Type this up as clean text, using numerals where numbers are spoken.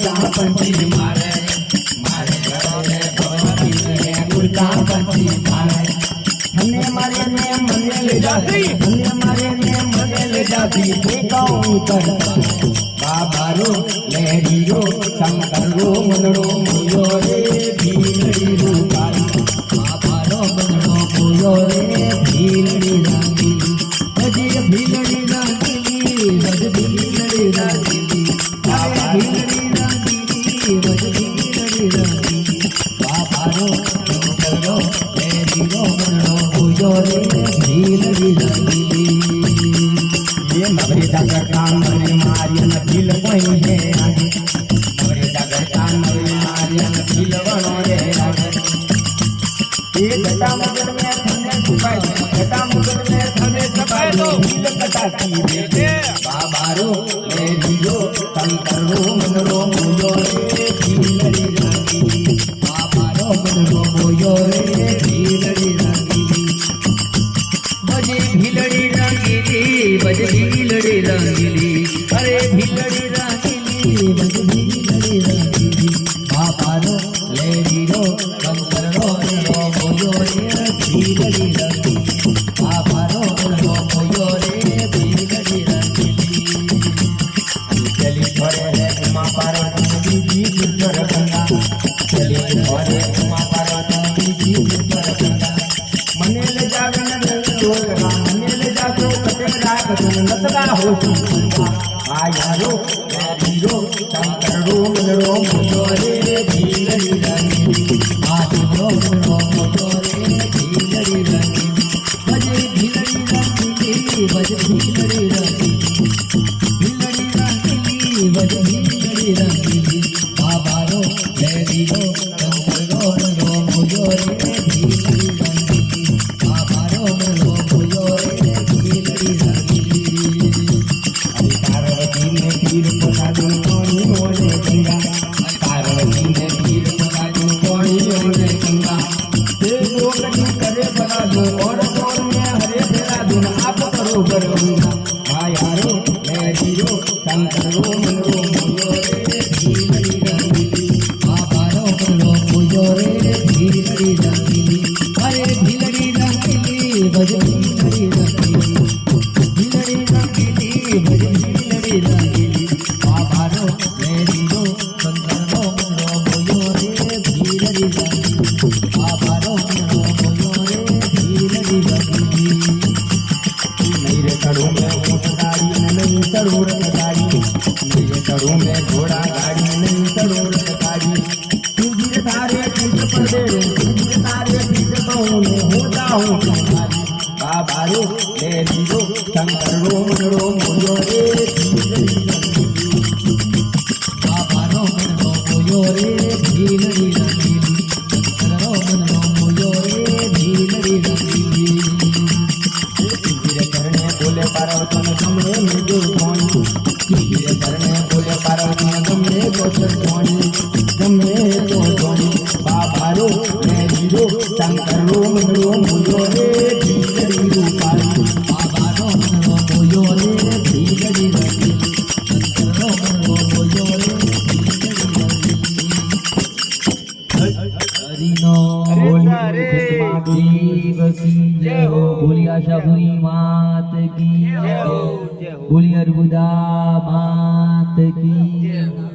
उड़ता पंछी मारे मारे घरे भगवती ने उड़ता पंछी मारे हने मारे ने मने ले जाती हने मारे ने मने ले जाती देखो कर बाबा रो लेडी रो शंकर रो मनरो मोयो रे भीलड़ी रूपारी बाबा रो मनरो मोयो रे भीलड़ी रांगीली बजे भीलड़ी रांगीली बजे भीलड़ी रांगीली बाबा भीलड़ी रांगीली बजे भीलड़ी रांगीली बाबा रो शंकर रो लेडी रो मनरो मोयो रे भीलड़ी रांगीली ये नवरे जागर काम नवरे मारियन भील कोई है आगे नवरे जागर काम नवरे मारियन भील बनो रे आगे ये जटा मगर में थने छुपाए जटा मगर में थने छुपाए तो भील कटाती रे बाबा रो ले दियो शंकर रो मनरो मोयो रे भीलड़ी रांगीली बाबा रो मनरो मोयो रे भीलड़ी रांगीली बजे भीलड़ी रांगीली बजे भीलड़ी रांगीली अरे भीलड़ी रांगीली बजे भीलड़ी रांगीली बाबा रो लेडी रो शंकर रो मोयो रे भीलड़ी रांगीली बाबा रो मोयो रे भीलड़ी रांगीली चली घरे रे उमा पार्वती जी सुंदर गंगा चली घरे उमा पार्वती जी सुंदर गंगा मने ले जावे न लोगा मने ले जातो कटेरा कटन नतगा हो सुंगा आयारो हीरो शंकर रो मनरो मोयो रे भीलड़ी रांगीली आजो मनरो मोयो रे भीलड़ी रांगीली बजे भीलड़ी रांगीली बजे भीलड़ी रांगीली भीलड़ी रांगीली बजे भीलड़ी रांगीली बाबा रो लेडी रो शंकर रो मनरो मोयो रे भीलड़ी रांगीली बाबा रो मनरो मोयो रे भीलड़ी रांगीली पार्वती ने पीर पकादू कोणी ओने गंगा पार्वती ने पीर पकादू कोणी ओने गंगा ते लोकनी करे बना दो और कौन में हरे फेरा दूं आप करो गंगा आयारो लेडी रो शंकर रो मनरो मोयो रे भीलड़ी रांगीली बाबा रो मनरो मोयो रे भीलड़ी रांगीली अरे भीलड़ी रांगीली बजे भीलड़ी रांगीली भीलड़ी रांगीली बजे भीलड़ी रांगीली बाबा रो लेडी रो शंकर रो मनरो मोयो रे भीलड़ी रांगीली बाबा रो मनरो मोयो रे भीलड़ी रांगीली नहीं रे चढ़ू में ऊंट गाड़ी नहीं चढ़ू रथ गाड़ी नहीं रे चढ़ू में घोड़ा गाड़ी नहीं चढ़ू रथ गाड़ी तुझे तारे पीठ पर दे तुझे तारे पीठ बहुने हो जाऊं तुम्हारी बाबा रो लेडी रो शंकर रो मनरो मोयो रे भीलड़ी रांगीली बाबा रो मनरो मोयो रे भीलड़ी रांगीली शंकर रो मनरो मोयो रे भीलड़ी रांगीली धीरे करने बोले पार्वती गमने मृदु ध्वनि धीरे करने बोले पार्वती गमने गोचर ध्वनि गमने तो ध्वनि बाबा रो लेडी रो शंकर रो मनरो मोयो रे भीलड़ी रूपाली बाबा रो मनरो मोयो रे भीलड़ी रांगीली शंकर रो मनरो मोयो रे भीलड़ी रांगीली देव की जय हो बोलिए आशापुरी मात की जय हो बोलिए अर्बुदा मात की जय हो।